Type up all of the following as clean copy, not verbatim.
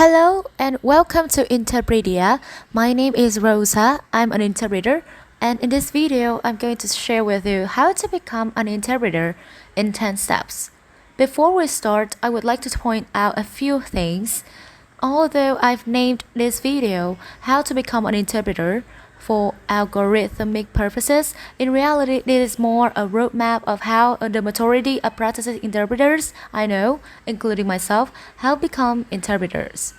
Hello and welcome to Interpredia. My name is Rosa. I'm an interpreter, and in this video, I'm going to share with you how to become an interpreter in 10 steps. Before we start, I would like to point out a few things. Although I've named this video How to Become an Interpreter for algorithmic purposes, in reality, this is more a roadmap of how the majority of practicing interpreters I know, including myself, have become interpreters.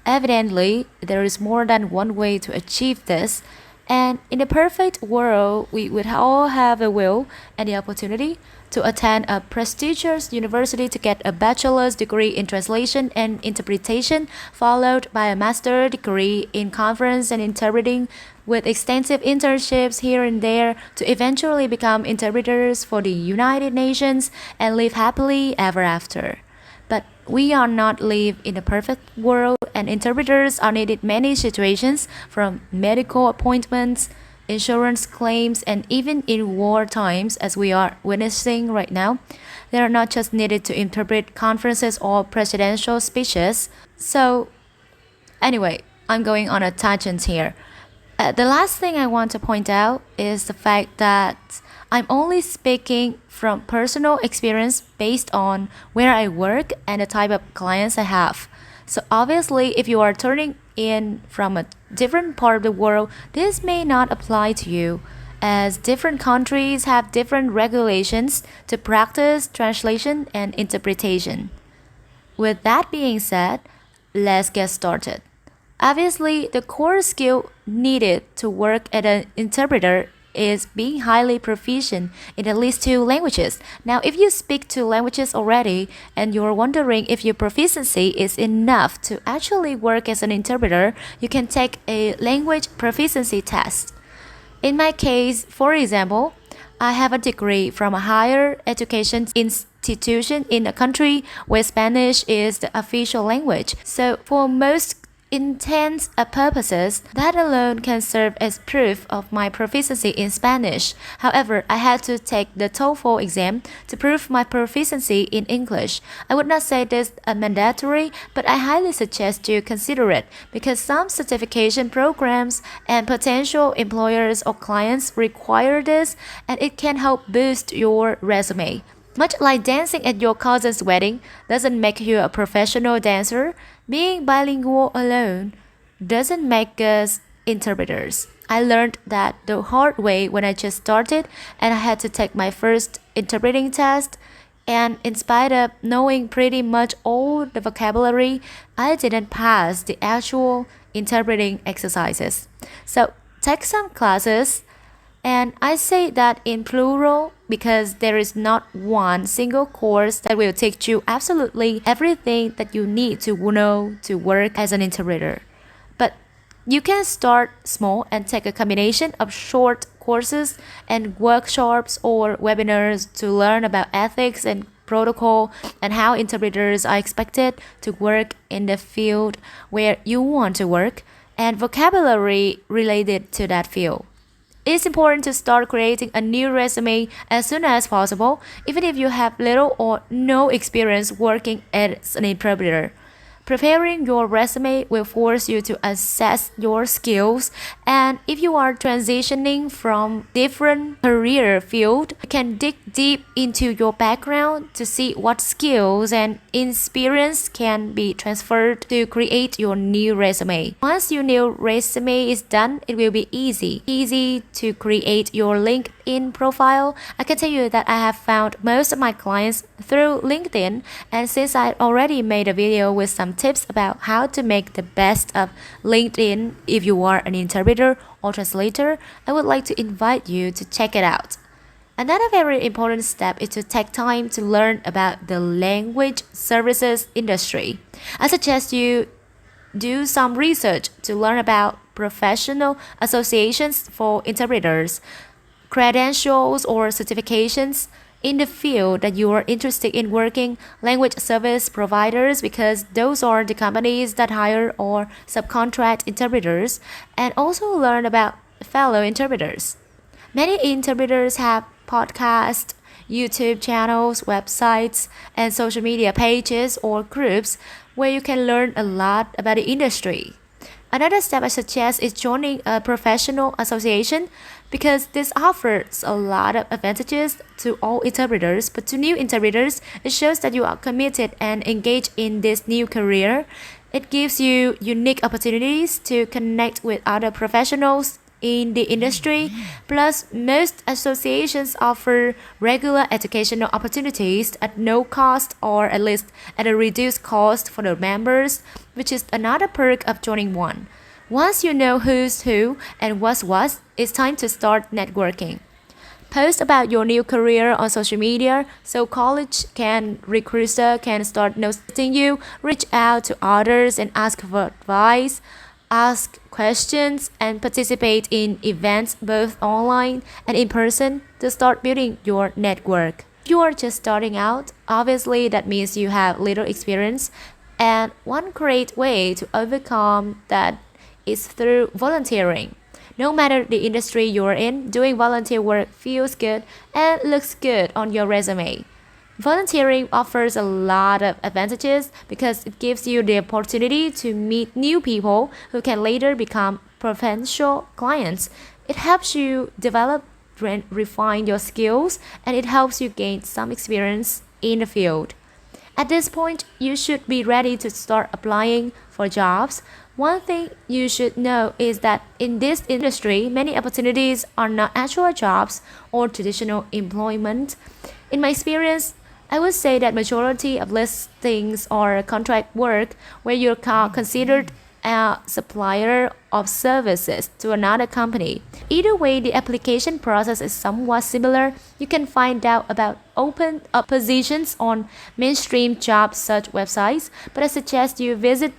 Evidently, there is more than one way to achieve this, and in a perfect world, we would all have the will and the opportunity to attend a prestigious university to get a bachelor's degree in translation and interpretation, followed by a master's degree in conference and interpreting, with extensive internships here and there to eventually become interpreters for the United Nations and live happily ever after. But we are not live in a perfect world, and interpreters are needed in many situations, from medical appointments, insurance claims, and even in war times, as we are witnessing right now. They are not just needed to interpret conferences or presidential speeches. So, anyway, I'm going on a tangent here. The last thing I want to point out is the fact that I'm only speaking from personal experience based on where I work and the type of clients I have. So obviously, if you are turning in from a different part of the world, this may not apply to you, as different countries have different regulations to practice translation and interpretation. With that being said, let's get started. Obviously, the core skill needed to work as an interpreter is being highly proficient in at least 2 languages. Now, if you speak 2 languages already and you're wondering if your proficiency is enough to actually work as an interpreter, you can take a language proficiency test. In my case, for example, I have a degree from a higher education institution in a country where Spanish is the official language. So for most intents purposes, that alone can serve as proof of my proficiency in Spanish. However, I had to take the TOEFL exam to prove my proficiency in English. I would not say this mandatory, but I highly suggest you consider it, because some certification programs and potential employers or clients require this, and it can help boost your resume. Much like dancing at your cousin's wedding doesn't make you a professional dancer, being bilingual alone doesn't make us interpreters. I learned that the hard way when I just started, and I had to take my first interpreting test, and in spite of knowing pretty much all the vocabulary, I didn't pass the actual interpreting exercises. So take some classes. And I say that in plural because there is not one single course that will teach you absolutely everything that you need to know to work as an interpreter. But you can start small and take a combination of short courses and workshops or webinars to learn about ethics and protocol and how interpreters are expected to work in the field where you want to work, and vocabulary related to that field. It's important to start creating a new resume as soon as possible, even if you have little or no experience working as an interpreter. Preparing your resume will force you to assess your skills, and if you are transitioning from different career field, you can dig deep into your background to see what skills and experience can be transferred to create your new resume. Once your new resume is done, it will be easy to create your LinkedIn profile. I can tell you that I have found most of my clients through LinkedIn, and since I already made a video with some tips about how to make the best of LinkedIn if you are an interpreter or translator, I would like to invite you to check it out. Another very important step is to take time to learn about the language services industry. I suggest you do some research to learn about professional associations for interpreters, credentials or certifications in the field that you are interested in working, language service providers, because those are the companies that hire or subcontract interpreters, and also learn about fellow interpreters. Many interpreters have podcasts, YouTube channels, websites, and social media pages or groups where you can learn a lot about the industry. Another step I suggest is joining a professional association because this offers a lot of advantages to all interpreters, but to new interpreters, it shows that you are committed and engaged in this new career. It gives you unique opportunities to connect with other professionals in the industry. Plus, most associations offer regular educational opportunities at no cost or at least at a reduced cost for the members, which is another perk of joining one. Once you know who's who and what's what, it's time to start networking. Post about your new career on social media so recruiter can start noticing you. Reach out to others and ask for advice, ask questions, and participate in events both online and in person to start building your network. If you are just starting out, obviously that means you have little experience, and one great way to overcome that is through volunteering. No matter the industry you're in, doing volunteer work feels good and looks good on your resume. Volunteering offers a lot of advantages because it gives you the opportunity to meet new people who can later become potential clients. It helps you develop and refine your skills, and it helps you gain some experience in the field. At this point, you should be ready to start applying for jobs. One thing you should know is that in this industry, many opportunities are not actual jobs or traditional employment. In my experience, I would say that majority of listings are contract work where you're considered a supplier of services to another company. Either way, the application process is somewhat similar. You can find out about open positions on mainstream job search websites, but I suggest you visit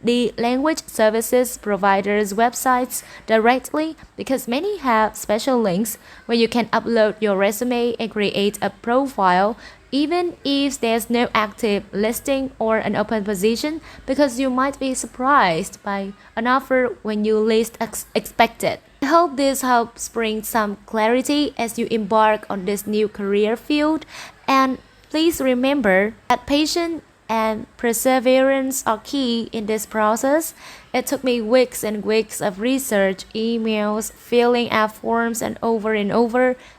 the language services providers' websites directly because many have special links where you can upload your resume and create a profile even if there's no active listing or an open position, because you might be surprised by an offer when you least expect it. I hope this helps bring some clarity as you embark on this new career field, and please remember that patience and perseverance are key in this process. It took me weeks and weeks of research, emails, filling out forms and over,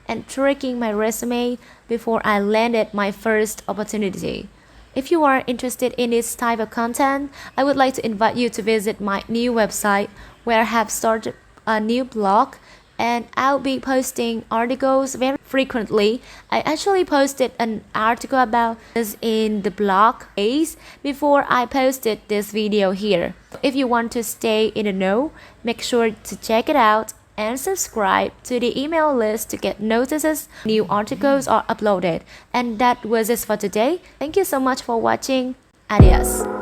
and tweaking my resume before I landed my first opportunity. If you are interested in this type of content, I would like to invite you to visit my new website where I have started a new blog, and I'll be posting articles very frequently. I actually posted an article about this in the blog page before I posted this video here. If you want to stay in the know, make sure to check it out and subscribe to the email list to get notices new articles are uploaded. And that was it for today. Thank you so much for watching. Adios.